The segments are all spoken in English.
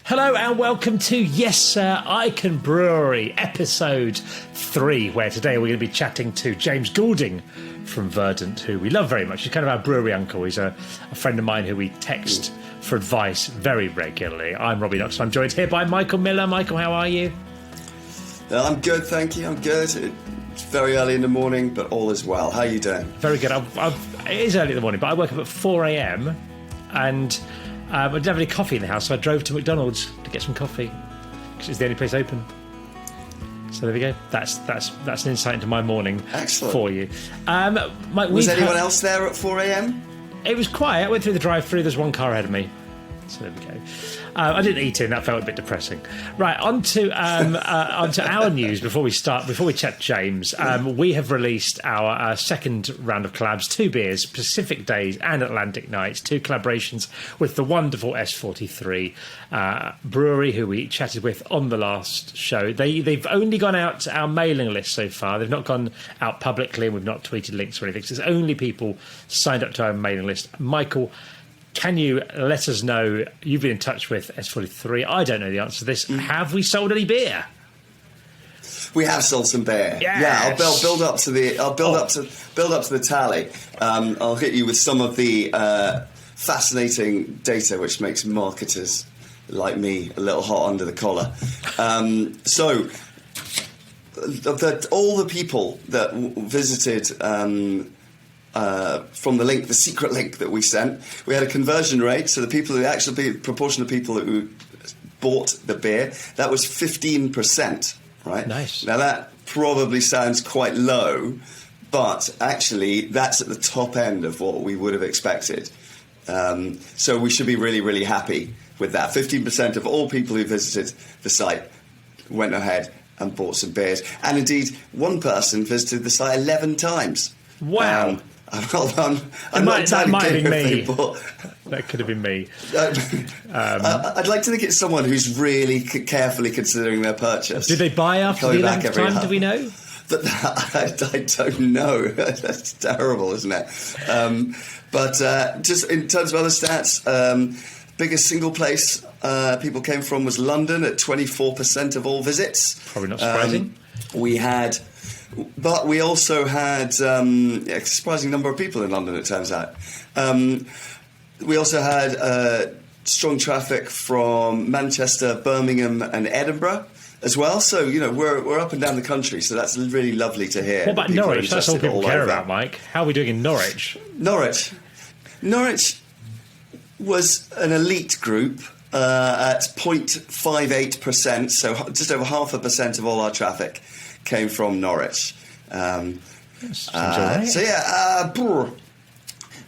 Hello and welcome to Yes Sir, I Can Brewery, episode 3, where today we're going to be chatting to James Goulding from Verdant, who we love very much. He's kind of our brewery uncle. He's a friend of mine who we text for advice very regularly. I'm Robbie Knox, and I'm joined here by Michael Miller. Michael, how are you? I'm good, thank you. I'm good. It's very early in the morning, but all is well. How are you doing? Very good. It is early in the morning, but I woke up at 4 a.m. and I didn't have any coffee in the house, so I drove to McDonald's to get some coffee because it's the only place open. So there we go. That's an insight into my morning. Excellent. For you. Mike, was anyone else there at 4 a.m? It was quiet. I went through the drive-through. There's one car ahead of me. So there we go. I didn't eat in. That felt a bit depressing. Right, on to our news before we chat James. We have released our second round of collabs, 2 beers, Pacific Days and Atlantic Nights, 2 collaborations with the wonderful S43 brewery, who we chatted with on the last show. They've only gone out to our mailing list so far. They've not gone out publicly, and we've not tweeted links or anything. So there's only people signed up to our mailing list. Michael, can you let us know, you've been in touch with S43, I don't know the answer to this, have we sold any beer? We have sold some beer. Yes. Yeah, I'll build up to the tally. I'll hit you with some of the fascinating data which makes marketers like me a little hot under the collar. So all the people that visited from the link, the secret link that we sent, we had a conversion rate. So the proportion of people who bought the beer, that was 15%. Right. Nice. Now that probably sounds quite low, but actually that's at the top end of what we would have expected. So we should be really, really happy with that. 15% of all people who visited the site went ahead and bought some beers, and indeed one person visited the site 11 times. Wow. I'm not entirely clear if they bought. That could have been me. I'd like to think it's someone who's really carefully considering their purchase. Did they buy after the 11th time? Do we know? I don't know. That's terrible, isn't it? But just in terms of other stats, biggest single place people came from was London at 24% of all visits. Probably not surprising. But we also had a surprising number of people in London, it turns out. We also had strong traffic from Manchester, Birmingham and Edinburgh as well. So, we're up and down the country, so that's really lovely to hear. What about Norwich? That's all people care about, Mike. How are we doing in Norwich? Norwich was an elite group at 0.58%, so just over 0.5% of all our traffic came from Norwich. So yeah,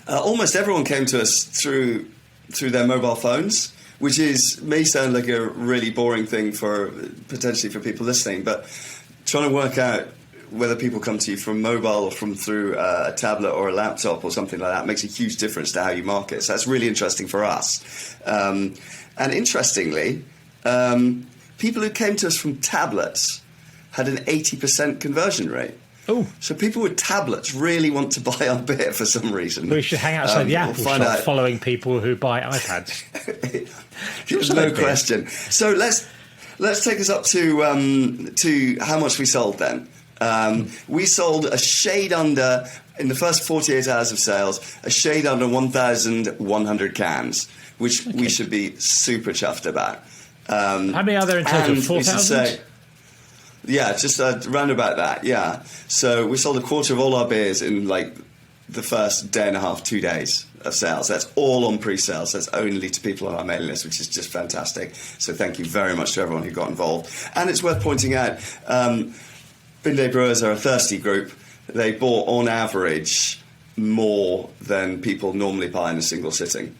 almost everyone came to us through their mobile phones, which may sound like a really boring thing potentially for people listening, but trying to work out whether people come to you from mobile or through a tablet or a laptop or something like that makes a huge difference to how you market. So that's really interesting for us. And interestingly, people who came to us from tablets had an 80% conversion rate. Oh, so people with tablets really want to buy our beer for some reason. We should hang outside the Apple shop following people who buy iPads. No question. So let's take us up to how much we sold then. We sold a shade under, in the first 48 hours of sales, a shade under 1,100 cans, which we should be super chuffed about. How many are there in total? 4,000? Yeah, just around about that, yeah. So we sold a quarter of all our beers in the first day and a half, 2 days of sales. That's all on pre-sales. That's only to people on our mailing list, which is just fantastic. So thank you very much to everyone who got involved. And it's worth pointing out, Bin Day Brewers are a thirsty group. They bought, on average, more than people normally buy in a single sitting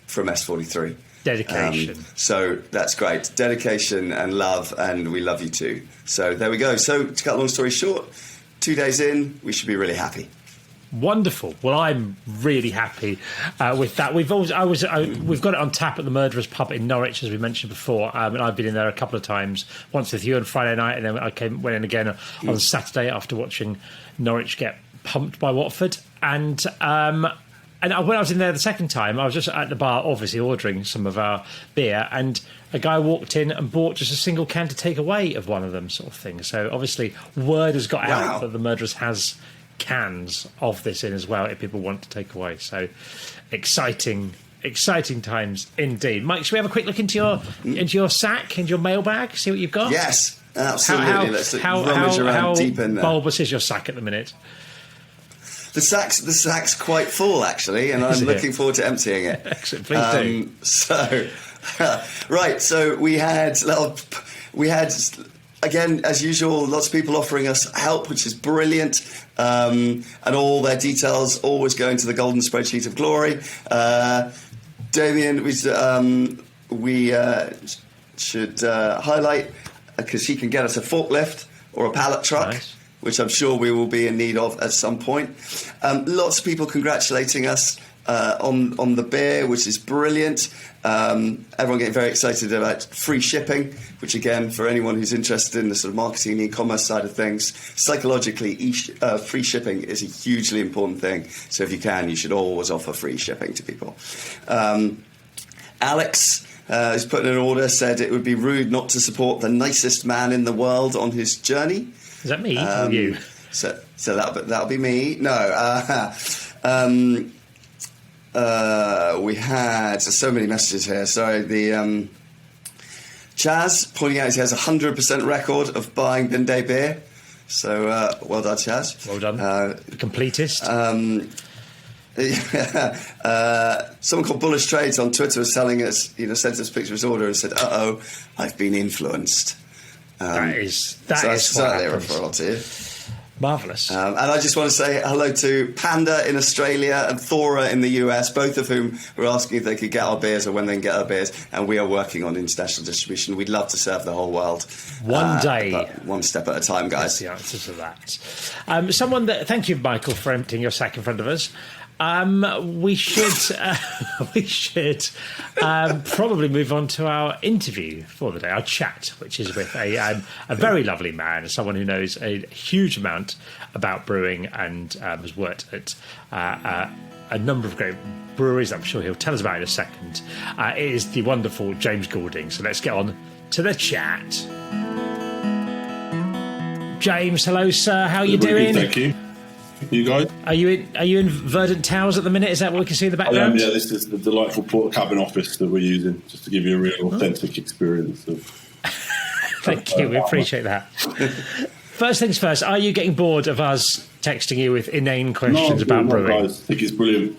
from S43. Dedication. So that's great. Dedication and love, and we love you too. So there we go. So to cut a long story short, 2 days in, we should be really happy. Wonderful. Well, I'm really happy with that. We've got it on tap at the Murderers Pub in Norwich, as we mentioned before, and I've been in there a couple of times. Once with you on Friday night, and then I went in again on Saturday after watching Norwich get pumped by Watford. And And when I was in there the second time, I was just at the bar, obviously ordering some of our beer, and a guy walked in and bought just a single can to take away of one of them, sort of thing. So obviously, word has got out that the Murderers has cans of this in as well if people want to take away. So exciting times indeed. Mike, should we have a quick look into your sack, into your mailbag, see what you've got? Yes, absolutely. Let's rummage around deep in there. How bulbous is your sack at the minute? The sack's quite full, actually, and I'm looking forward to emptying it. Excellent, please do. So, right, so we had, again, as usual, lots of people offering us help, which is brilliant, and all their details always go into the golden spreadsheet of glory. Damien, we should highlight, because he can get us a forklift or a pallet truck. Nice. Which I'm sure we will be in need of at some point. Lots of people congratulating us on the beer, which is brilliant. Everyone getting very excited about free shipping, which again, for anyone who's interested in the sort of marketing and e-commerce side of things, psychologically, free shipping is a hugely important thing. So if you can, you should always offer free shipping to people. Alex, who's put in an order, said it would be rude not to support the nicest man in the world on his journey. Is that me or you? So that'll be me. No. We had so many messages here. Sorry. The Chaz pointing out he has a 100% record of buying bin day beer. So well done, Chaz. Well done. The completist. Someone called Bullish Trades on Twitter was telling us, sent us a picture of his order and said, I've been influenced. That is certainly a referral to you. Marvellous. And I just want to say hello to Panda in Australia and Thora in the US, both of whom were asking if they could get our beers or when they can get our beers. And we are working on international distribution. We'd love to serve the whole world. One day. But one step at a time, guys. That's the answer to that. Thank you, Michael, for emptying your sack in front of us. We should probably move on to our interview for the day, our chat, which is with a very lovely man, someone who knows a huge amount about brewing and has worked at a number of great breweries. I'm sure he'll tell us about it in a second. It is the wonderful James Goulding. So let's get on to the chat. James, hello, sir. How are you doing? Thank you. You guys? Are you in Verdant Towers at the minute? Is that what we can see in the background? Yeah, this is the delightful port cabin office that we're using, just to give you a real authentic experience of. Thank you, we appreciate that. First things first, are you getting bored of us texting you with inane questions about brewing? Guys. I think it's brilliant.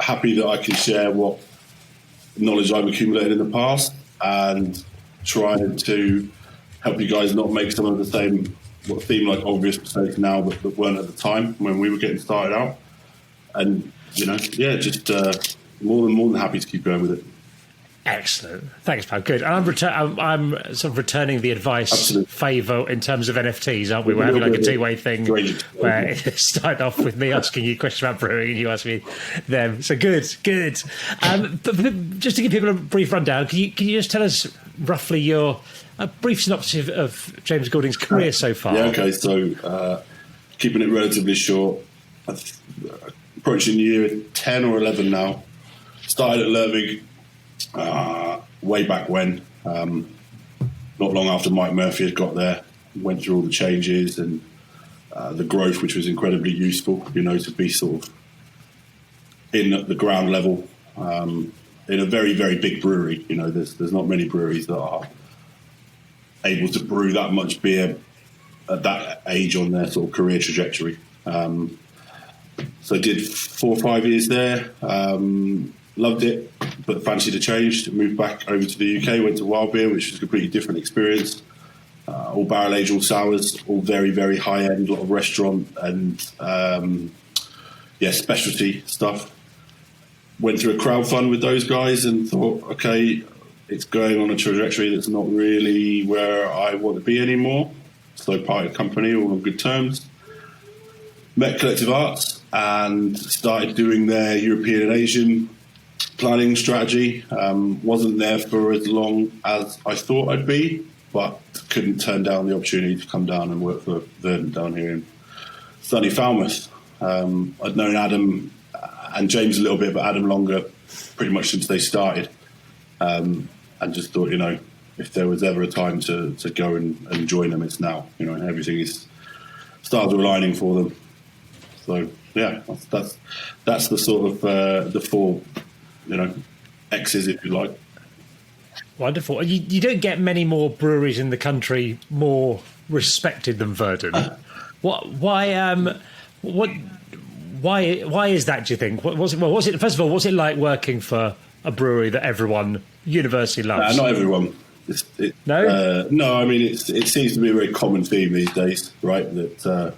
Happy that I can share what knowledge I've accumulated in the past and trying to help you guys not make some of the same what seem like obvious mistakes now, but weren't at the time when we were getting started out. And just more than happy to keep going with it. Excellent, thanks, pal. Good. And I'm sort of returning the advice favour in terms of NFTs, aren't we? We're having like a two-way thing where it started off with me asking you questions about brewing and you ask me them. So good. But just to give people a brief rundown, can you just tell us roughly a brief synopsis of James Goulding's career so far? Yeah, okay. So keeping it relatively short, approaching year 10 or 11 now. Started at Lervig way back when, not long after Mike Murphy had got there. Went through all the changes and the growth, which was incredibly useful, to be sort of in at the ground level in a very, very big brewery. There's not many breweries that are able to brew that much beer at that age on their sort of career trajectory. So I did 4 or 5 years there, loved it, but fancied a change. Moved back over to the UK, went to Wild Beer, which was a completely different experience. All barrel aged, all sours, all very, very high end, a lot of restaurant and specialty stuff. Went through a crowdfund with those guys and thought, okay, it's going on a trajectory that's not really where I want to be anymore. So parted company, all on good terms. Met Collective Arts and started doing their European and Asian planning strategy. Wasn't there for as long as I thought I'd be, but couldn't turn down the opportunity to come down and work for Verdant down here in sunny Falmouth. I'd known Adam and James a little bit, but Adam longer, pretty much since they started. And just thought, if there was ever a time to go and join them, it's now. And everything is stars are aligning for them. So yeah, that's the sort of the four, X's, if you like. Wonderful. You don't get many more breweries in the country more respected than Verdant. Why is that, do you think? First of all, what's it like working for a brewery that everyone universally loves? Not everyone. No? No, I mean, it seems to be a very common theme these days, right? That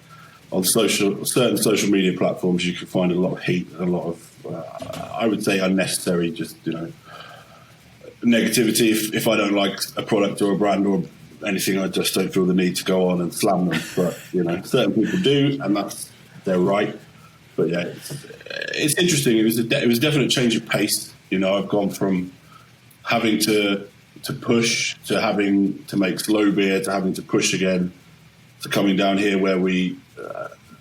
on certain social media platforms, you can find a lot of hate, a lot of, I would say, unnecessary, just, negativity. If I don't like a product or a brand or anything, I just don't feel the need to go on and slam them. But, certain people do, and they're right. But yeah, it's interesting. It was a definite change of pace. I've gone from having to push to having to make slow beer to having to push again to coming down here where we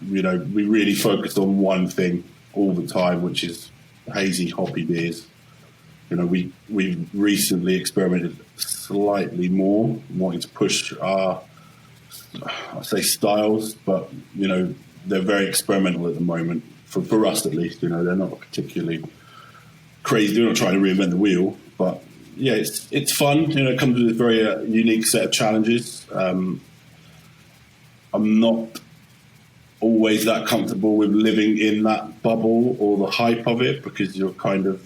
really focused on one thing all the time, which is hazy hoppy beers. We recently experimented slightly more, wanting to push our, I say styles, but they're very experimental at the moment for us at least. They're not particularly crazy. They're not trying to reinvent the wheel, but yeah, it's fun. It comes with a very unique set of challenges. I'm not always that comfortable with living in that bubble or the hype of it, because you're kind of,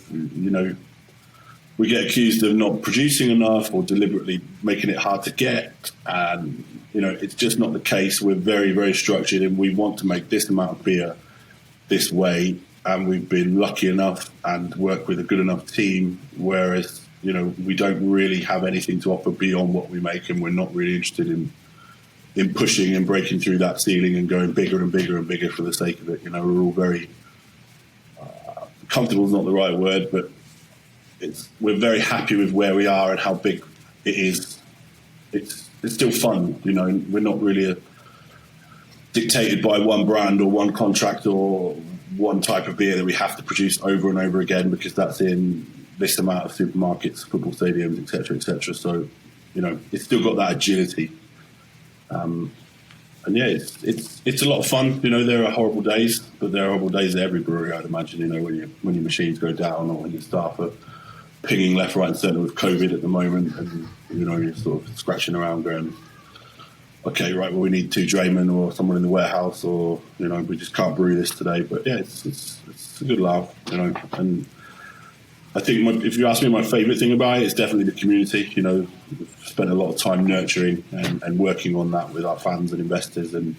we get accused of not producing enough or deliberately making it hard to get. And, it's just not the case. We're very, very structured, and we want to make this amount of beer this way. And we've been lucky enough and work with a good enough team, whereas, we don't really have anything to offer beyond what we make, and we're not really interested in pushing and breaking through that ceiling and going bigger and bigger and bigger for the sake of it. We're all very comfortable is not the right word, but we're very happy with where we are and how big it is. It's still fun, We're not really dictated by one brand or one contract or one type of beer that we have to produce over and over again, because that's in this amount of supermarkets, football stadiums, etc., etc. So, it's still got that agility. And yeah, it's a lot of fun. There are horrible days, but there are horrible days at every brewery, I'd imagine. When your machines go down, or when your staff are pinging left, right, and centre with COVID at the moment, and you're sort of scratching around, going, okay, right, well, we need 2 draymen or someone in the warehouse, or we just can't brew this today. But yeah, it's a good laugh, And I think if you ask me my favourite thing about it, it's definitely the community. We've spent a lot of time nurturing and working on that with our fans and investors, and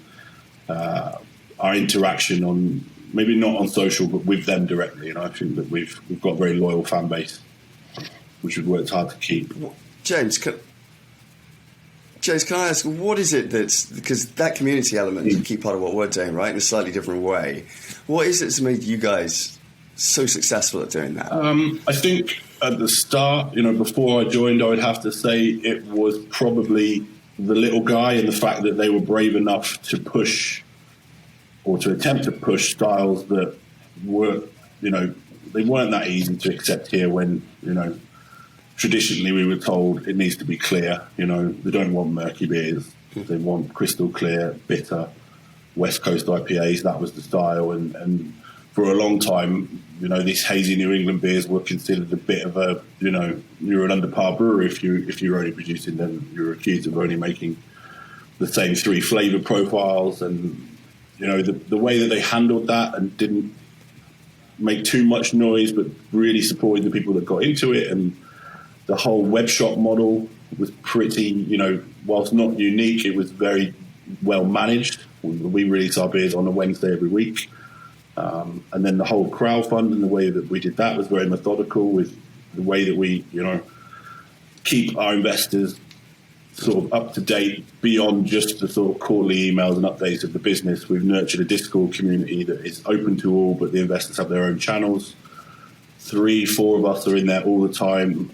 our interaction on, maybe not on social, but with them directly. I think that we've got a very loyal fan base, which we've worked hard to keep. James, can I ask, what is it because that community element is a key part of what we're doing, right, in a slightly different way. What is it that's made you guys so successful at doing that? I think at the start, before I joined, I would have to say it was probably the little guy, and the fact that they were brave enough to push, or to attempt to push, styles that were, they weren't that easy to accept here when, traditionally we were told it needs to be clear. They don't want murky beers. They want crystal clear, bitter, West Coast IPAs. That was the style. And for a long time, these hazy New England beers were considered a bit of a, you're an under par brewery if you're only producing them. You're accused of only making the same 3 flavour profiles. And, the way that they handled that and didn't make too much noise, but really supported the people that got into it. And the whole web shop model was pretty, whilst not unique, it was very well managed. We release our beers on a Wednesday every week. And then the whole crowdfunding, the way that we did that was very methodical, with the way that we, keep our investors sort of up to date beyond just the sort of quarterly emails and updates of the business. We've nurtured a Discord community that is open to all, but the investors have their own channels. 3-4 of us are in there all the time.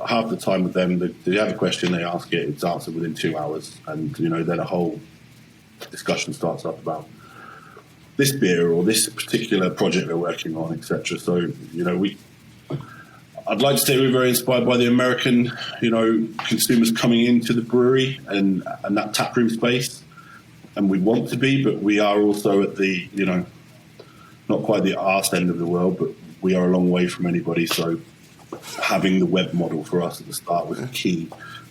Half the time with them, they have a question, they ask it, it's answered within 2 hours. And, then a whole discussion starts up about this beer or this particular project they're working on, etc. So, you know, I'd like to say we're very inspired by the American, you know, consumers coming into the brewery and that taproom space, and we want to be, but we are also at the, you know, not quite the arse end of the world, but we are a long way from anybody. So having the web model for us at the start was key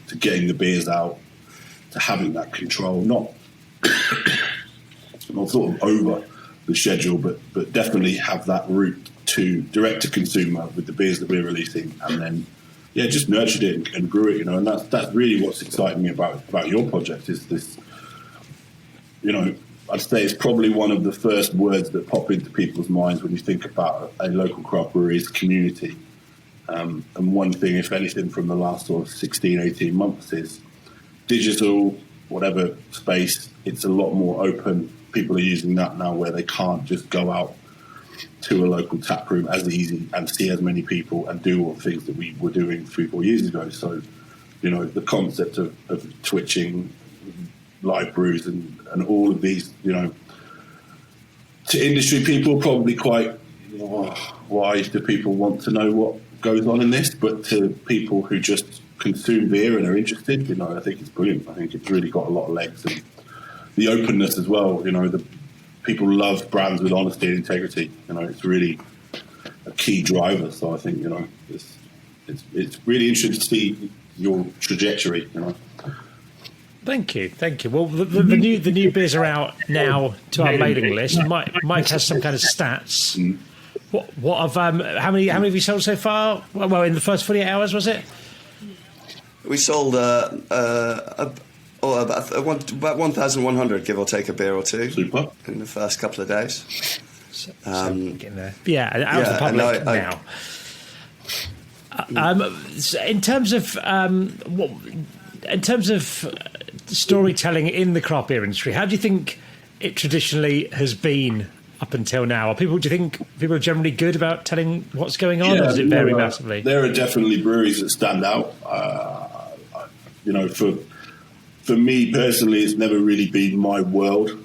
to getting the beers out, to having that control, not sort of over the schedule, but definitely have that route to direct to consumer with the beers that we're releasing, and then just nurtured it and grew it, you know. And that's really what's exciting me about your project is this, you know. I'd say it's probably one of the first words that pop into people's minds when you think about a local craft brewery's community. And one thing, if anything, from the last sort of 16, 18 months is digital, whatever space, it's a lot more open. People are using that now where they can't just go out to a local tap room as easy and see as many people and do all the things that we were doing 3-4 years ago. So, you know, the concept of twitching, live brews and all of these, you know, to industry people probably quite, why do people want to know what goes on in this? But to people who just consume beer and are interested, you know, I think it's brilliant. I think it's really got a lot of legs, and the openness as well, you know, the people love brands with honesty and integrity. You know, it's really a key driver. So I think, you know, it's really interesting to see your trajectory, you know. Thank you. Well, the new beers are out now to our mailing list. Mike has some kind of stats. What of how many have you sold so far? Well, in the first 48 hours, was it? We sold about 1,100, give or take a beer or two. Super. In the first couple of days. So getting there. Yeah, out to the public now. So in terms of storytelling in the craft beer industry, how do you think it traditionally has been up until now? Do you think people are generally good about telling what's going on, or does it vary massively? There are definitely breweries that stand out. You know, for me personally, it's never really been my world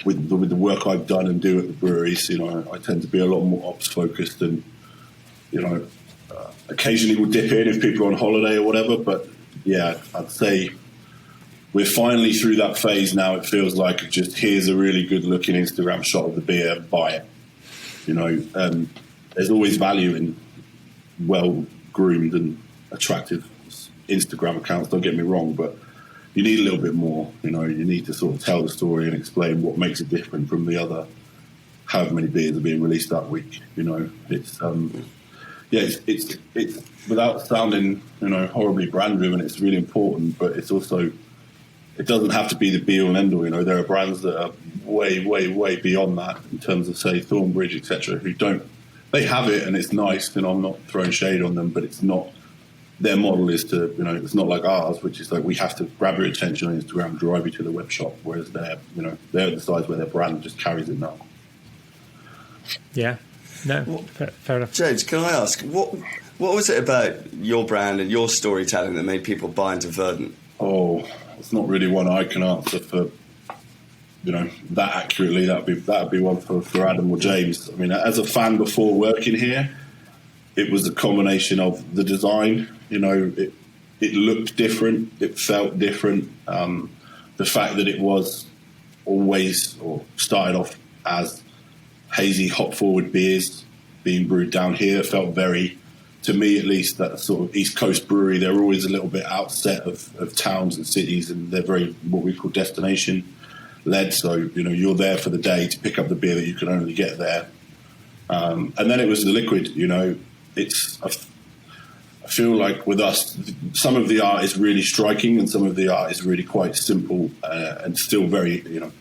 with the work I've done and do at the breweries. You know, I tend to be a lot more ops focused, and you know, occasionally we'll dip in if people are on holiday or whatever. But yeah, I'd say we're finally through that phase now. It feels like just here's a really good looking Instagram shot of the beer, buy it. You know, there's always value in well groomed and attractive Instagram accounts, don't get me wrong, but you need a little bit more. You know, you need to sort of tell the story and explain what makes it different from the other however many beers are being released that week. You know, it's it's without sounding, you know, horribly brand driven, it's really important, but it's also, it doesn't have to be the be all and end all. You know, there are brands that are way, way, way beyond that in terms of, say, Thornbridge, etc., who don't, they have it and it's nice, and I'm not throwing shade on them, but it's not, their model is to, you know, it's not like ours, which is like we have to grab your attention on Instagram and drive you to the web shop, whereas they're, you know, they're the size where their brand just carries it now. Yeah, no, fair enough. James, can I ask, what was it about your brand and your storytelling that made people buy into Verdant? Oh, it's not really one I can answer for, you know, that accurately. That'd be one for Adam or James. I mean, as a fan before working here, it was a combination of the design. You know, it looked different, it felt different. The fact that it was always, or started off as hazy hop forward beers being brewed down here, felt very, to me at least, that sort of East Coast brewery. They're always a little bit outset of towns and cities, and they're very what we call destination led. So, you know, you're there for the day to pick up the beer that you can only get there. And then it was the liquid. You know, I feel like with us, some of the art is really striking and some of the art is really quite simple and still very, you know,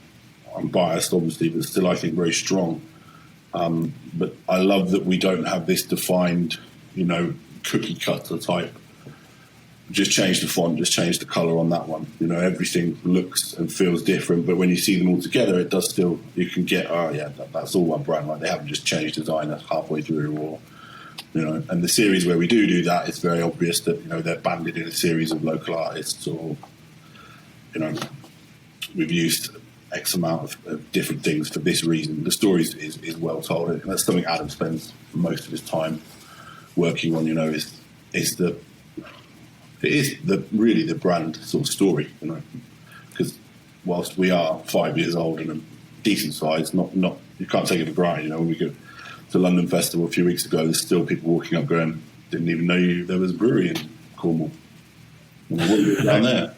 I'm biased obviously, but still I think very strong. But I love that we don't have this defined, you know, cookie cutter type. Just change the font, just change the colour on that one. You know, everything looks and feels different, but when you see them all together, it does still, you can get, oh yeah, that's all one brand. Like they haven't just changed design halfway through, or, you know, and the series where we do that, it's very obvious that, you know, they're banded in a series of local artists, or, you know, we've used X amount of different things for this reason. The story is well told. And that's something Adam spends most of his time working on. It is really the brand sort of story, because whilst we are 5 years old and a decent size, not you can't take it for granted. When we go to London Festival a few weeks ago, there's still people walking up going, didn't even know there was a brewery in Cornwall. What are you down there?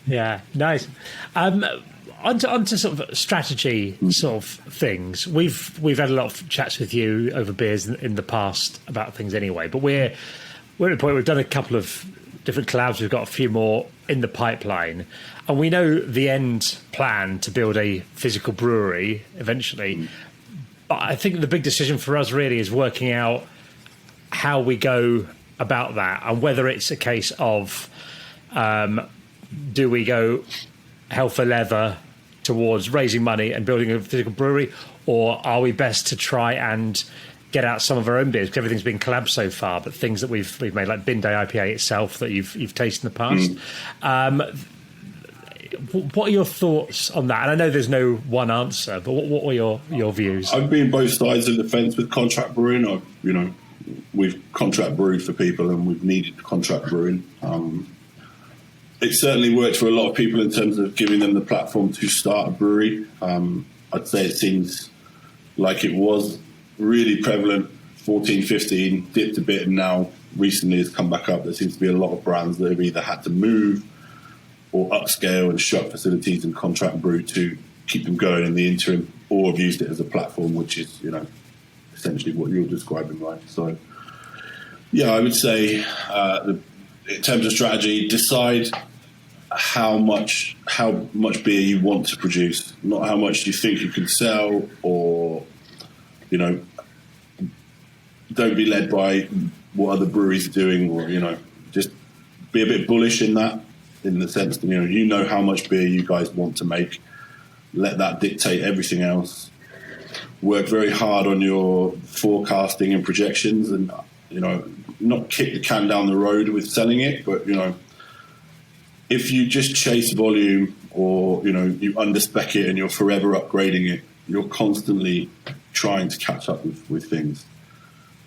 Yeah, nice. Onto sort of strategy sort of things. We've had a lot of chats with you over beers in the past about things anyway, but we're at the point where we've done a couple of different collabs. We've got a few more in the pipeline, and we know the end plan to build a physical brewery eventually. But I think the big decision for us really is working out how we go about that, and whether it's a case of do we go hell for leather towards raising money and building a physical brewery, or are we best to try and get out some of our own beers, because everything's been collab so far, but things that we've made, like Bin Day IPA itself that you've tasted in the past. What are your thoughts on that? And I know there's no one answer, but what were your views? I've been both sides of the fence with contract brewing. We've contract brewed for people, and we've needed contract brewing. It certainly worked for a lot of people in terms of giving them the platform to start a brewery. I'd say it seems like it was really prevalent 14, 15, dipped a bit, and now recently has come back up. There seems to be a lot of brands that have either had to move or upscale and shut facilities and contract brew to keep them going in the interim, or have used it as a platform, which is, essentially what you're describing, right? So, yeah, I would say in terms of strategy, decide how much beer you want to produce, not how much you think you can sell, or don't be led by what other breweries are doing, or just be a bit bullish in that, in the sense that you know how much beer you guys want to make. Let that dictate everything else. Work very hard on your forecasting and projections, and not kick the can down the road with selling it, but if you just chase volume, or you underspec it and you're forever upgrading it, you're constantly trying to catch up with things.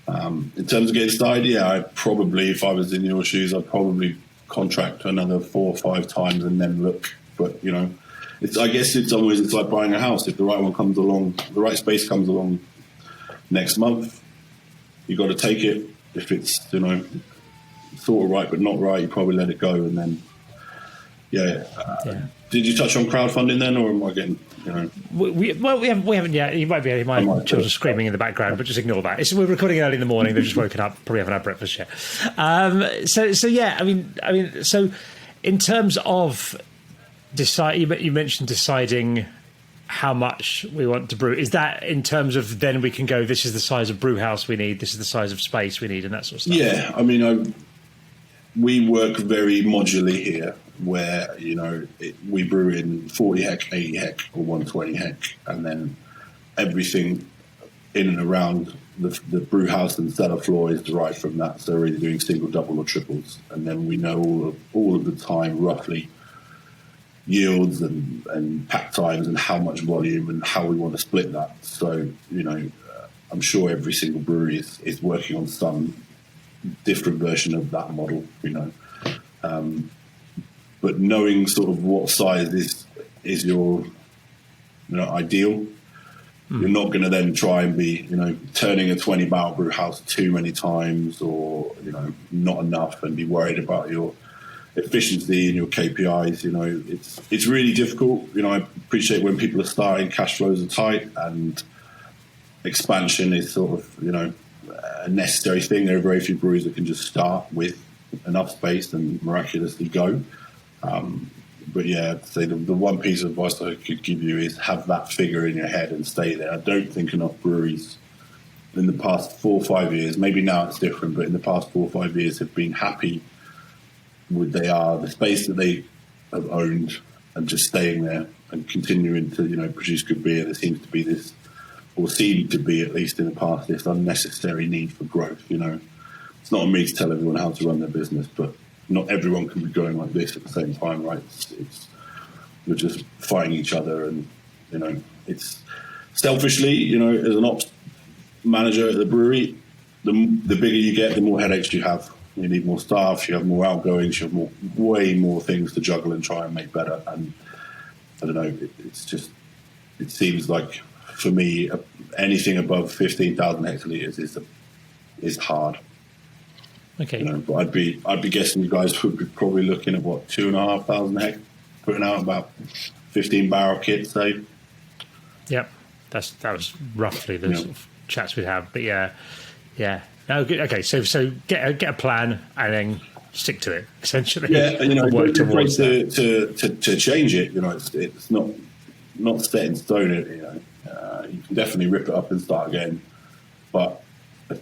In terms of getting started, if I was in your shoes, I'd probably contract another 4 or 5 times and then look. But I guess in some ways it's like buying a house. If the right one comes along, the right space comes along next month, you got to take it. If it's sort of right but not right, you probably let it go. And then Did you touch on crowdfunding then, or am I getting we haven't yet. You might be my children screaming in the background, but just ignore that. We're recording early in the morning. They've just woken up, probably haven't had breakfast yet. So in terms of you mentioned deciding how much we want to brew. Is that in terms of then we can go, this is the size of brew house we need, this is the size of space we need, and that sort of stuff? Yeah, we work very modularly here, where we brew in 40 hec, 80 hec, or 120 hec, and then everything in and around the brew house and cellar floor is derived from that. So we're either doing single, double, or triples, and then we know all of the time roughly yields and pack times and how much volume and how we want to split that. So I'm sure every single brewery is working on some different version of that model, but knowing sort of what size is your ideal. You're not going to then try and be turning a 20 barrel brew house too many times, or not enough, and be worried about your efficiency and your KPIs. It's really difficult. I appreciate when people are starting, cash flows are tight, and expansion is sort of a necessary thing. There are very few breweries that can just start with enough space and miraculously go. But I'd say the one piece of advice I could give you is have that figure in your head and stay there. I don't think enough breweries in the past 4 or 5 years, maybe now it's different, but in the past 4 or 5 years have been happy with the space that they have owned, and just staying there and continuing to produce good beer. There seems to be this, or seemed to be at least in the past, this unnecessary need for growth. It's not on me to tell everyone how to run their business, but not everyone can be going like this at the same time, right? It's we're just fighting each other, and it's selfishly, as an ops manager at the brewery, the bigger you get, the more headaches you have. You need more staff, you have more outgoings, you have way more things to juggle and try and make better. And I don't know, it seems like for me, anything above 15,000 hectolitres is hard. Okay. But I'd be guessing you guys would be probably looking at 2,500 hect, putting out about 15 barrel kits, say. Yep, that was roughly the sort of chats we'd have. But yeah. No, good. Okay, so get a plan and then stick to it. Essentially, work towards to change it. It's not set in stone. You can definitely rip it up and start again. But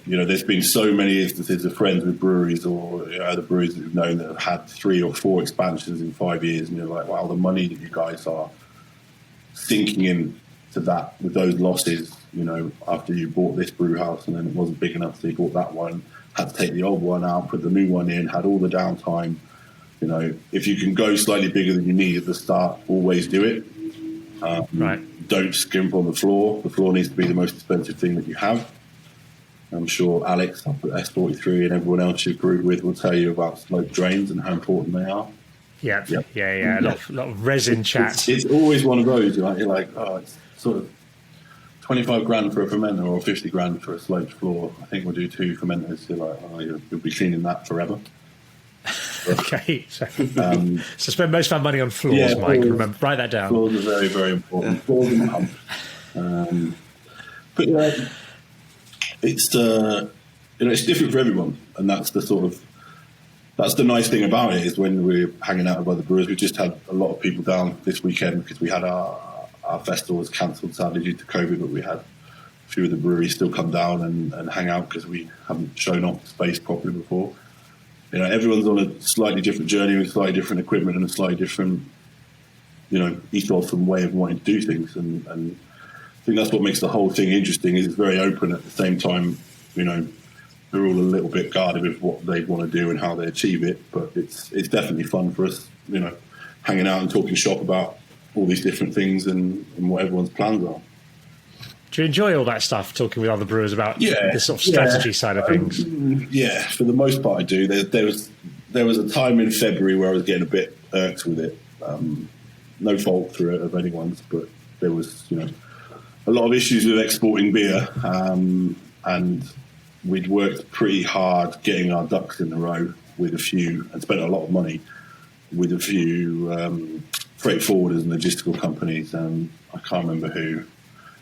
there's been so many instances of friends with breweries or other breweries that we've known that have had 3 or 4 expansions in 5 years, and you're like, wow, the money that you guys are sinking in to that with those losses. After you bought this brew house and then it wasn't big enough, so you bought that one, had to take the old one out, put the new one in, had all the downtime. If you can go slightly bigger than you need at the start, always do it. Right. Don't skimp on the floor. The floor needs to be the most expensive thing that you have. I'm sure Alex up at S43 and everyone else you've brewed with will tell you about slope drains and how important they are. Yeah. A lot of resin chat. It's always one of those. You're like, oh, it's sort of 25 grand for a fermenter or 50 grand for a sloped floor. I think we'll do 2 fermenters. You're like, oh, you'll be cleaning that forever. Okay, so spend most of our money on floors, Mike. Remember, write that down. Floors are very, very important. Floors and pump. But it's it's different for everyone, and that's the nice thing about it is when we're hanging out with other brewers. We just had a lot of people down this weekend because we had our festival was cancelled sadly due to COVID, but we had a few of the breweries still come down and hang out because we haven't shown off the space properly before. Everyone's on a slightly different journey with slightly different equipment and a slightly different, ethos and way of wanting to do things. And I think that's what makes the whole thing interesting is it's very open at the same time, they're all a little bit guarded with what they want to do and how they achieve it. But it's definitely fun for us, hanging out and talking shop about all these different things and what everyone's plans are. Do you enjoy all that stuff, talking with other brewers about the sort of strategy side of things? Yeah, for the most part I do. There was a time in February where I was getting a bit irked with it. No fault through it of anyone's, but there was, a lot of issues with exporting beer. And we'd worked pretty hard getting our ducks in a row with a few, and spent a lot of money with a few freight forwarders and logistical companies. And I can't remember who.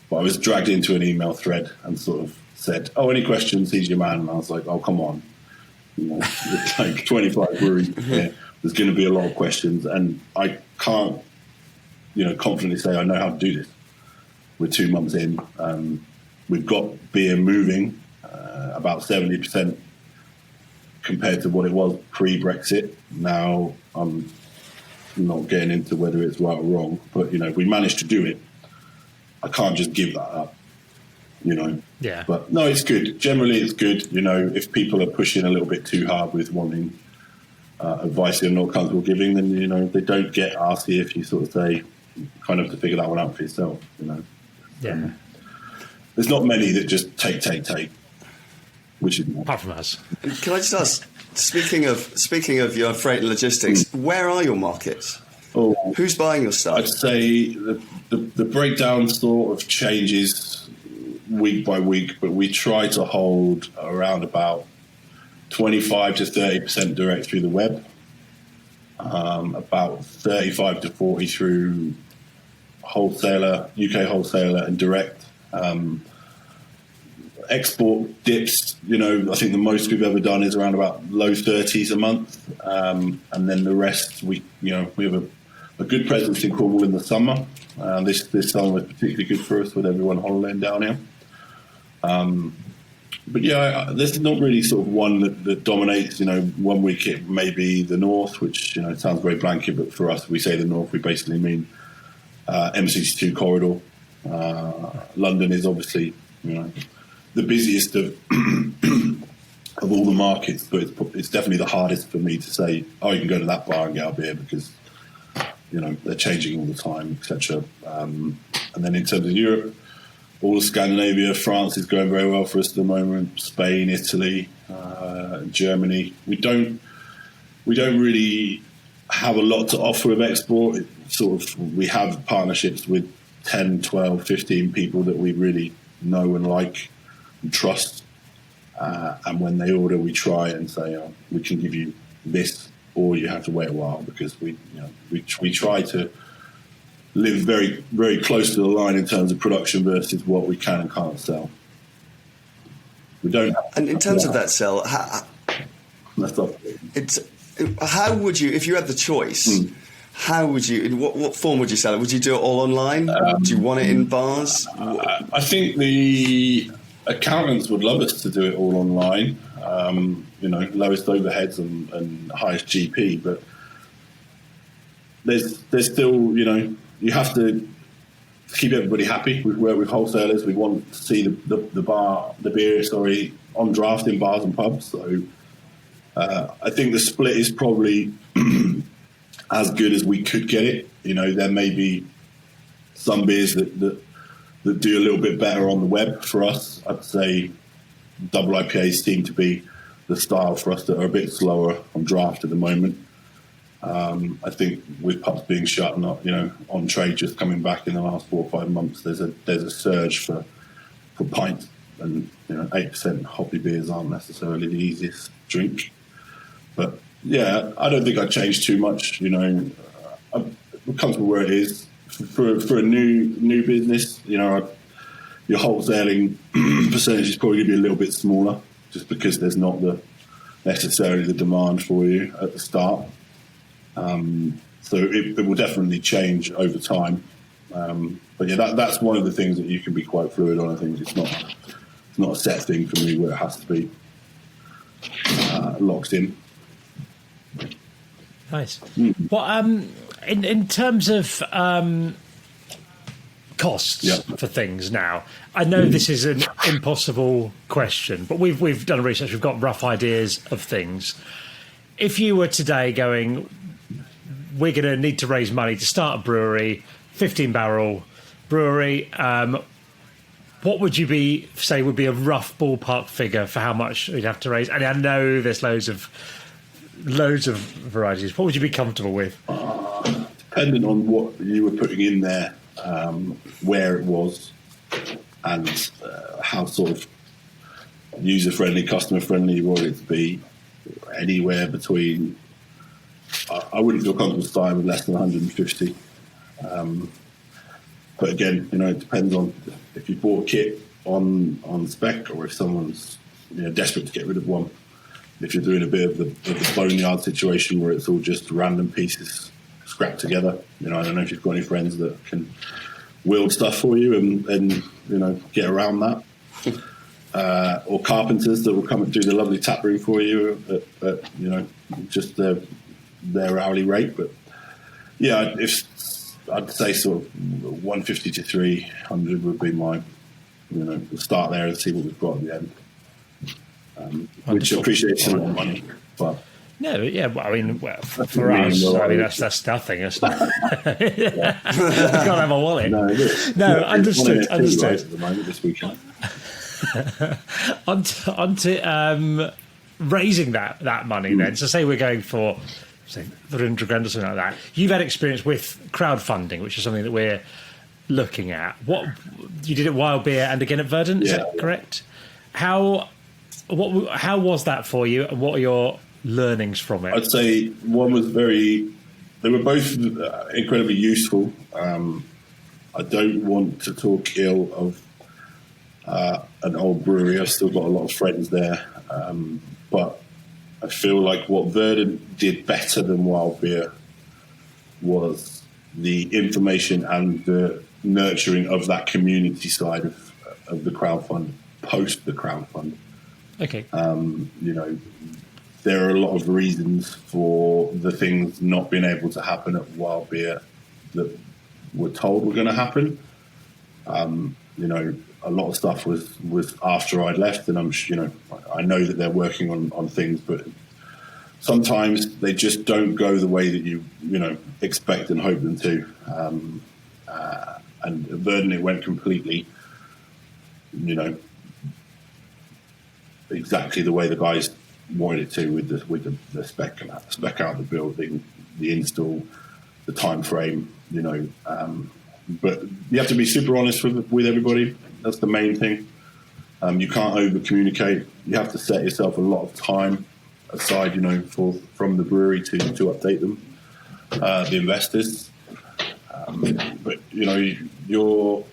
But I was dragged into an email thread and sort of said, "Oh, any questions? He's your man." And I was like, "Oh, come on." It's like 25 breweries here. There's going to be a lot of questions. And I can't, confidently say I know how to do this. We're 2 months in. We've got beer moving about 70% compared to what it was pre-Brexit. Now, I'm not getting into whether it's right or wrong, but, we managed to do it. I can't just give that up, Yeah. But no, it's good. Generally, it's good. If people are pushing a little bit too hard with wanting advice they're not comfortable giving, then, they don't get arsey if you sort of say, kind of have to figure that one out for yourself, Yeah. There's not many that just take, which is Apart from us. Can I just ask, speaking of your freight and logistics, where are your markets? Oh, Who's buying your stuff? I'd say the breakdown sort of changes week by week, but we try to hold around about 25 to 30% direct through the web, about 35 to 40 through wholesaler, UK wholesaler and direct. Export dips, I think the most we've ever done is around about low 30s a month. And then the rest, we have a good presence in Cornwall in the summer. This summer was particularly good for us with everyone holidaying down here. But there's not really sort of one that dominates. 1 week it may be the north, which sounds very blanket, but for us, we say the north, we basically mean M62 corridor. London is obviously the busiest of of all the markets, but it's definitely the hardest for me to say, oh, you can go to that bar and get our beer, because they're changing all the time, etc. And then in terms of Europe, all of Scandinavia, France is going very well for us at the moment. Spain, Italy, Germany. We don't really have a lot to offer with export. We have partnerships with 10, 12, 15 people that we really know and like and trust. And when they order, we try and say, we can give you this, or you have to wait a while, because we try to live very, very close to the line in terms of production versus what we can and can't sell. We don't. And in terms of that sell, how would you, if you had the choice, how would you, in what form would you sell it? Would you do it all online? Do you want it in bars? I think the accountants would love us to do it all online. Lowest overheads and highest GP, but there's still, you have to keep everybody happy. We work with wholesalers. We want to see the beer on draft in bars and pubs. So I think the split is probably as good as we could get it. There may be some beers that do a little bit better on the web for us. I'd say double IPAs seem to be the style for us that are a bit slower on draft at the moment. I think with pubs being shut and not, on trade just coming back in the last 4 or 5 months, there's a surge for pints, and 8% hoppy beers aren't necessarily the easiest drink. But yeah, I don't think I'd change too much. I'm comfortable where it is. For a new business, your wholesaling percentage is probably going to be a little bit smaller, just because there's not necessarily the demand for you at the start. So it will definitely change over time. But yeah, that's one of the things that you can be quite fluid on. I think it's not a set thing for me where it has to be locked in. Nice. Well, in terms of costs for things now, I know this is an impossible question, but we've done research. We've got rough ideas of things. If you were today going, we're going to need to raise money to start a brewery, 15-barrel brewery, what would you say would be a rough ballpark figure for how much you'd have to raise? And I know there's loads of varieties. What would you be comfortable with? Depending on what you were putting in there, where it was, and how sort of user-friendly, customer-friendly you want it to be, anywhere between... I wouldn't feel comfortable starting with less than 150. But again, it depends on if you bought a kit on spec, or if someone's desperate to get rid of one. If you're doing a bit of the boneyard situation where it's all just random pieces scrapped together, I don't know if you've got any friends that can wield stuff for you and get around that, or carpenters that will come and do the lovely tap room for you at just their hourly rate. But yeah, if I'd say sort of 150 to 300 would be my, we'll start there and see what we've got at the end. Which appreciates a lot of money, but no, yeah. Well, I mean, for us, that's nothing. It's not. Can't have a wallet. No, understood. Right at the moment this weekend. onto raising that money then. So say we're going for say 300 grand or something like that. You've had experience with crowdfunding, which is something that we're looking at. What you did at Wild Beer and again at Verdant, is that correct? How was that for you, and what are your learnings from it? I'd say one was they were both incredibly useful. I don't want to talk ill of an old brewery. I've still got a lot of friends there, but I feel like what Verdant did better than Wild Beer was the information and the nurturing of that community side of the crowdfund, post the crowdfund. Okay. There are a lot of reasons for the things not being able to happen at Wild Beer that were told were going to happen. A lot of stuff was after I'd left, and I know that they're working on things, but sometimes they just don't go the way that you expect and hope them to. And Verdant, it went completely, exactly the way the guys wanted it to, with the spec out, the building, the install, the time frame. But you have to be super honest with everybody. That's the main thing. You can't over communicate. You have to set yourself a lot of time aside, from the brewery to update them, the investors. But you're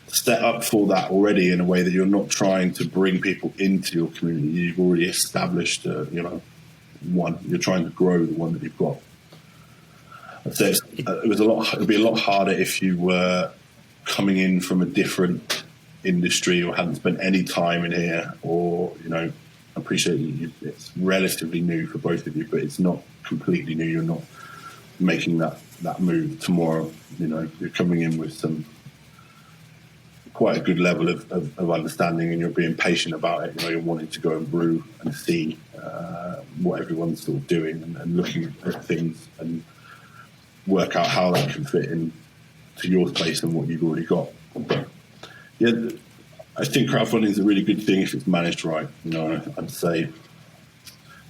set up for that already in a way that you're not trying to bring people into your community. You've already established, one. You're trying to grow the one that you've got. I'd say it'd be a lot harder if you were coming in from a different industry or hadn't spent any time in here, or I appreciate it's relatively new for both of you, but it's not completely new. You're not making that move tomorrow. You're coming in with some quite a good level of understanding, and you're being patient about it. You're wanting to go and brew and see what everyone's sort of doing, and looking at things and work out how that can fit in to your space and what you've already got. But yeah, I think crowdfunding is a really good thing if it's managed right. I'd say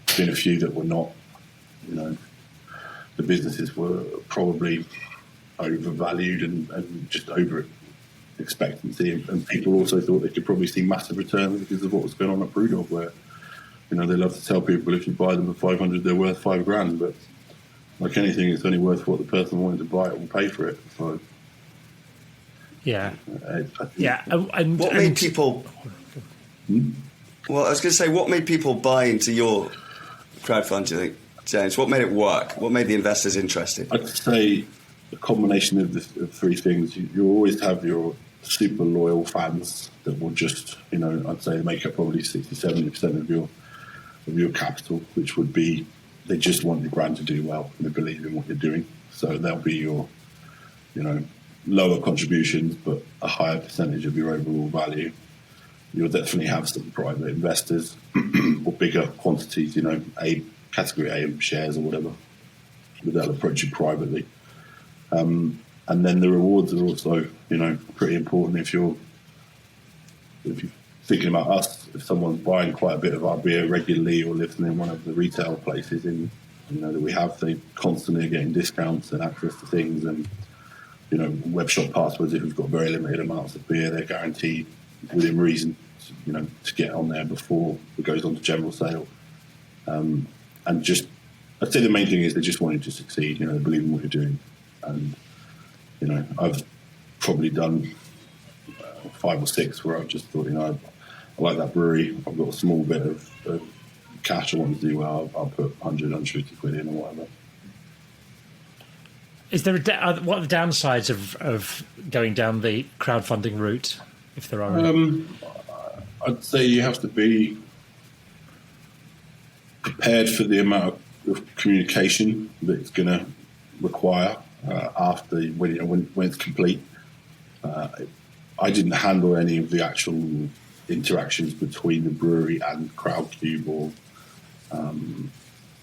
there's been a few that were not. The businesses were probably overvalued and just over expectancy, and people also thought they could probably see massive returns because of what was going on at Brewdog, where they love to tell people if you buy them for 500 they're worth $5,000, but like anything, it's only worth what the person wanting to buy it will pay for it. So yeah, And what made people? Well, I was going to say, what made people buy into your crowdfund, do you think, James? What made it work? What made the investors interested? I'd say a combination of three things. You always have your super loyal fans that will just, I'd say make up probably 60-70% of your capital, which would be they just want your brand to do well and they believe in what you're doing. So they'll be your, lower contributions, but a higher percentage of your overall value. You'll definitely have some private investors or bigger quantities, category A shares or whatever, but they'll approach you privately. And then the rewards are also, pretty important. If you're thinking about us, if someone's buying quite a bit of our beer regularly or lives in one of the retail places that we have, they constantly are getting discounts and access to things, and web shop passwords. If we've got very limited amounts of beer, they're guaranteed within reason, to get on there before it goes on to general sale. And just, I'd say the main thing is they just want you to succeed. They believe in what you're doing. And I've probably done 5 or 6 where I've just thought, I like that brewery. I've got a small bit of cash I want to do well. I'll put 150 quid in or whatever. Is there what are the downsides of going down the crowdfunding route, if there are any? I'd say you have to be prepared for the amount of communication that it's going to require after when it's complete. I didn't handle any of the actual interactions between the brewery and Crowdcube or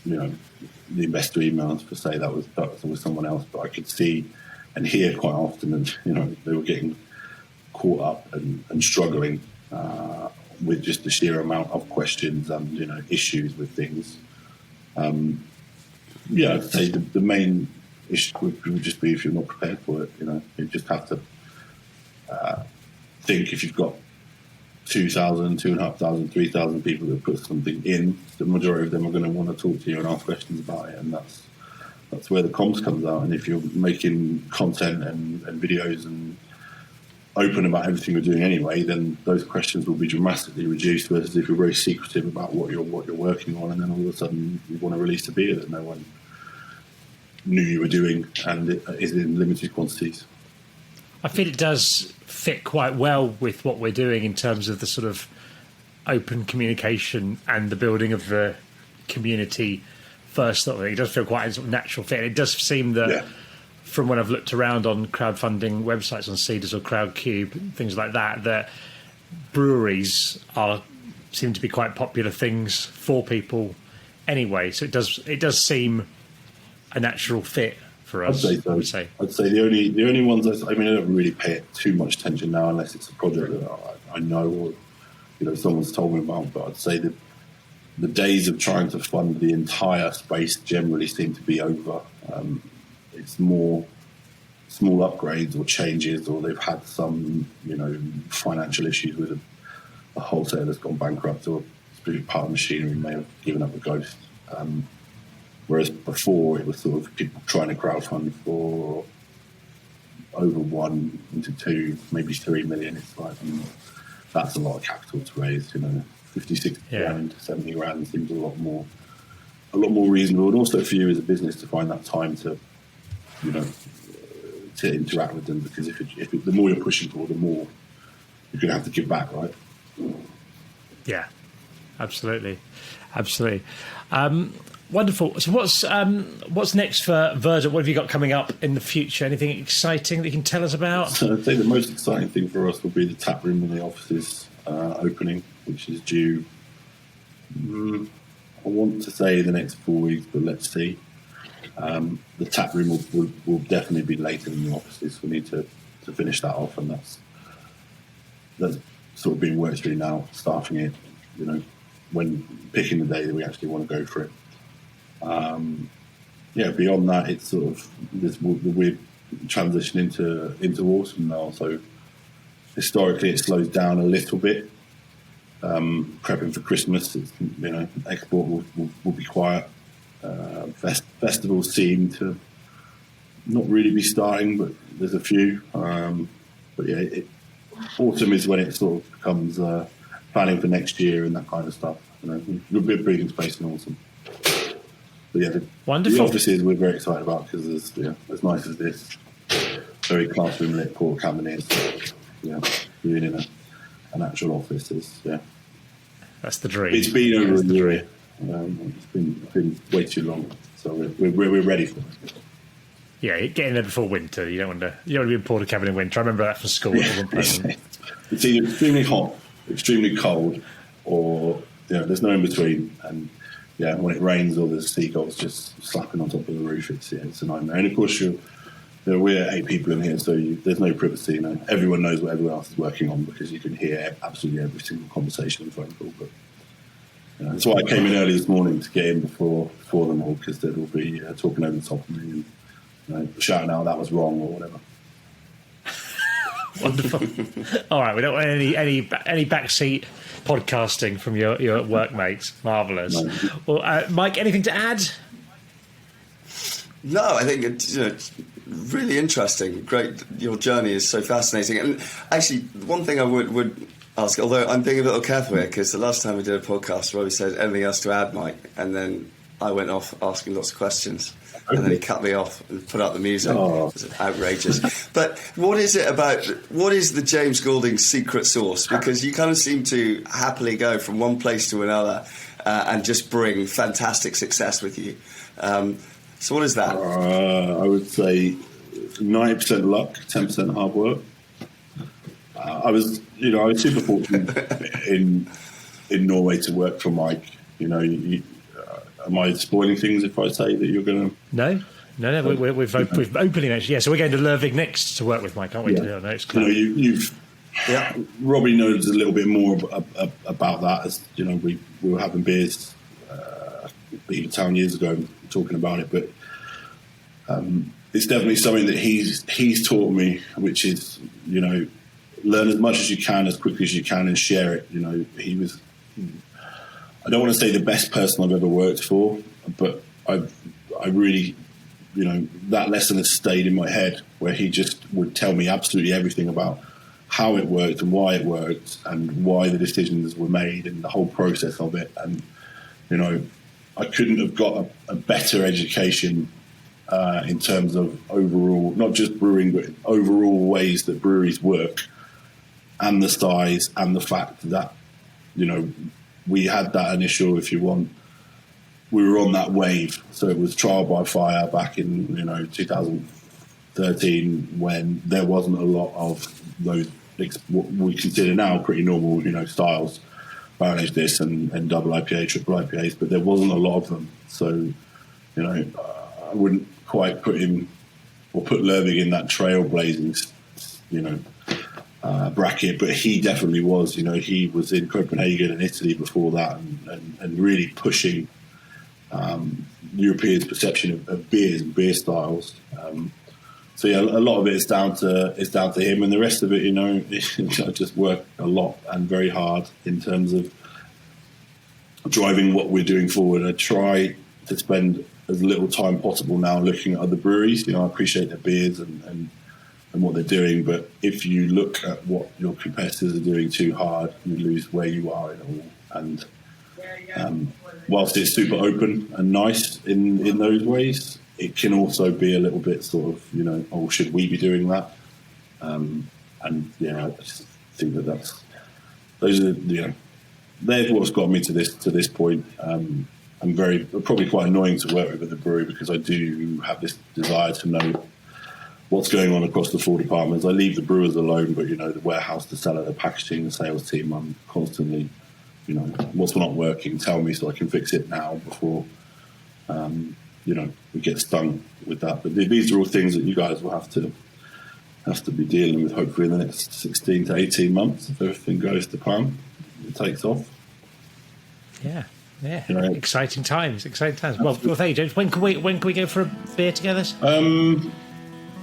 the investor emails per se. That was with someone else, but I could see and hear quite often that they were getting caught up and struggling with just the sheer amount of questions and issues with things. I'd say the main issue would just be if you're not prepared for it. You just have to think if you've got 2,000, 2,500, 3,000 people that put something in, the majority of them are going to want to talk to you and ask questions about it, and that's where the comms comes out. And if you're making content and videos and open about everything you're doing anyway, then those questions will be dramatically reduced, versus if you're very secretive about what you're working on, and then all of a sudden you want to release a beer that no one knew you were doing and it is in limited quantities. I feel it does fit quite well with what we're doing in terms of the sort of open communication and the building of the community first sort of thing. It does feel quite a sort of natural fit. It does seem that from when I've looked around on crowdfunding websites on Cedars or Crowdcube, things like that breweries seem to be quite popular things for people anyway. So it does seem a natural fit for us. I'd say the only ones I don't really pay it too much attention now unless it's a project that I know or someone's told me about. But I'd say that the days of trying to fund the entire space generally seem to be over. It's more small upgrades or changes, or they've had some financial issues with a wholesaler that's gone bankrupt, or a specific part of machinery may have given up the ghost. Whereas before it was sort of people trying to crowdfund for over 1 into 2, maybe 3 million. It's like that's a lot of capital to raise. 50, 60 grand, 70 grand seems a lot more reasonable, and also for you as a business to find that time to to interact with them, because if the more you're pushing for, the more you're going to have to give back, right? Yeah, absolutely. Wonderful. So what's next for Verdant? What have you got coming up in the future? Anything exciting that you can tell us about? So I'd say the most exciting thing for us will be the tap room and the offices opening, which is due, I want to say the next 4 weeks, but let's see. The tap room will definitely be later than the offices. We need to finish that off, and that's sort of being worked through now, staffing it, when picking the day that we actually want to go for it. Beyond that, it's sort of we're transitioning into autumn now, so historically it slows down a little bit. Prepping for Christmas, export will be quiet. Festivals seem to not really be starting, but there's a few. Autumn is when it sort of becomes planning for next year and that kind of stuff. A bit of breathing space in autumn. But wonderful. The offices we're very excited about, because as nice as this very classroom lit Port Cabin is, being in an actual office is that's the dream. It's been over a year. It's been way too long, so we're ready for it. Yeah, get in there before winter. You don't want to be in Porter Cabin in winter. I remember that from school. It wasn't pleasant. It's either extremely hot, extremely cold, or there's no in between. And when it rains or there's seagulls just slapping on top of the roof, it's a nightmare. And of course, we're 8 people in here, so there's no privacy. Everyone knows what everyone else is working on, because you can hear absolutely every single conversation and phone call. But that's why I came in early this morning, to get in before them all, because they'd all be talking over the top of me and shouting out that was wrong or whatever. Wonderful. All right, we don't want any backseat podcasting from your workmates. Marvellous. No. Well, Mike, anything to add? No, I think it's really interesting. Great, your journey is so fascinating. And actually, one thing I would ask, although I'm being a little careful here, because the last time we did a podcast, Robbie said, anything else to add, Mike? And then I went off asking lots of questions. And then he cut me off and put out the music. Oh. It was outrageous. But what is the James Goulding secret sauce? Because you kind of seem to happily go from one place to another and just bring fantastic success with you. So what is that? I would say 90% luck, 10% hard work. I was super fortunate in Norway to work for Mike. Am I spoiling things if I say that you're going to? No. We've opening actually. Yeah, so we're going to Lervig next to work with Mike, aren't we? Yeah. Robbie knows a little bit more about that. As we were having beers in town years ago, talking about it, but it's definitely something that he's taught me, which is learn as much as you can, as quickly as you can, and share it. He was, I don't want to say the best person I've ever worked for, but I really, that lesson has stayed in my head, where he just would tell me absolutely everything about how it worked and why it worked and why the decisions were made and the whole process of it. And, I couldn't have got a better education in terms of overall, not just brewing, but overall ways that breweries work, and the size, and the fact that, we had that initial, if you want, we were on that wave. So it was trial by fire back in 2013, when there wasn't a lot of those what we consider now pretty normal styles. barrel aged this and double IPA, triple IPAs, but there wasn't a lot of them. So, I wouldn't quite put him or put Lervig in that trailblazing, bracket, but he definitely was. He was in Copenhagen and Italy before that, and really pushing Europeans' perception of beers and beer styles. So yeah, a lot of it is down to him, and the rest of it, I just work a lot and very hard in terms of driving what we're doing forward. I try to spend as little time possible now looking at other breweries. I appreciate their beers and what they're doing, but if you look at what your competitors are doing too hard, you lose where you are in all. And whilst it's super open and nice in those ways, it can also be a little bit sort of, should we be doing that? I just think they're what's got me to this point. I'm probably quite annoying to work with at the brewery, because I do have this desire to know what's going on across the 4 departments. I leave the brewers alone, but the warehouse, the cellar, the packaging, the sales team, I'm constantly, what's not working, tell me so I can fix it now before we get stung with that. But these are all things that you guys will have to be dealing with, hopefully, in the next 16 to 18 months, if everything goes to plan, it takes off. Yeah. Exciting times. Well, thank you, James. When can we go for a beer together?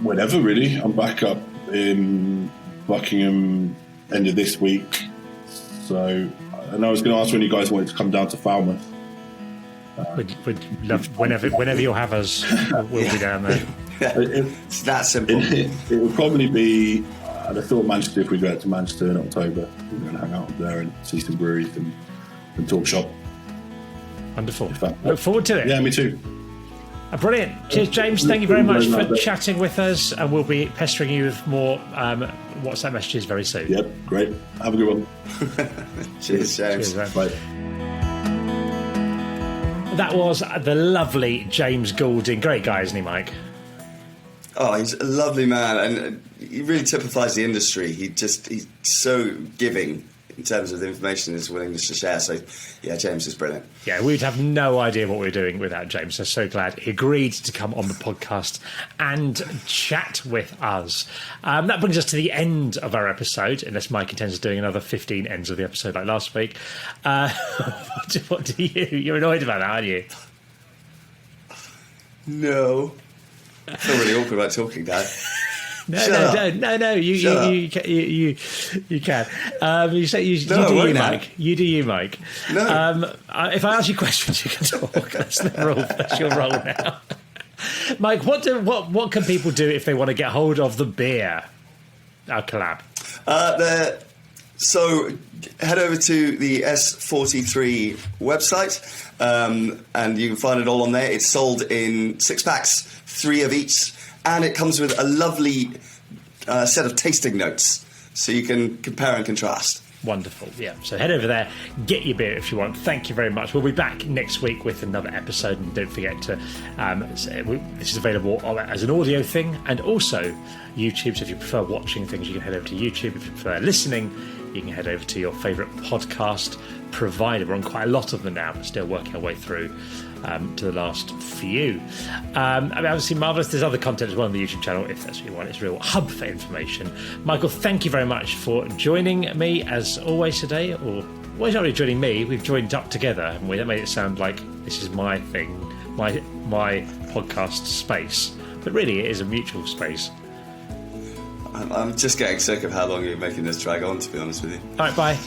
Whenever, really. I'm back up in Buckingham end of this week. So, and I was going to ask when you guys wanted to come down to Falmouth. We'd love whenever you'll have us. We'll be down there. It's that simple. It would probably be. I thought Manchester. If we go out to Manchester in October, we're going to hang out there and see some breweries and talk shop. Wonderful. Look forward to it. Yeah, me too. Brilliant. Cheers, James. Thank you very much for chatting with us, and we'll be pestering you with more WhatsApp messages very soon. Yep, great. Have a good one. Cheers, James. Cheers, bye. That was the lovely James Goulding. Great guy, isn't he, Mike? Oh, he's a lovely man, and he really typifies the industry. He's so giving in terms of the information his willingness to share. So, yeah, James is brilliant. Yeah, we'd have no idea what we were doing without James. So glad he agreed to come on the podcast and chat with us. That brings us to the end of our episode, unless Mike intends doing another 15 ends of the episode like last week. What do you? You're annoyed about that, aren't you? No. I feel really awkward about talking, Dad. No. You can. You say you do you, Mike. No. If I ask you questions, you can talk. That's the rule. That's your role now. Mike, what can people do if they want to get hold of the beer? Our collab. So head over to the S43 website, and you can find it all on there. It's sold in 6-packs, 3 of each. And it comes with a lovely set of tasting notes, so you can compare and contrast. Wonderful, yeah. So head over there, get your beer if you want. Thank you very much. We'll be back next week with another episode, and don't forget to this is available as an audio thing and also YouTube. So if you prefer watching things, you can head over to YouTube. If you prefer listening, you can head over to your favourite podcast provider. We're on quite a lot of them now, but still working our way through to the last few. Obviously, marvellous. There's other content as well on the YouTube channel if that's what you want. It's a real hub for information. Michael, thank you very much for joining me as always today. Well, he's not really joining me. We've joined up together, haven't we? That made it sound like this is my thing, my podcast space. But really, it is a mutual space. I'm just getting sick of how long you're making this drag on, to be honest with you. All right, bye.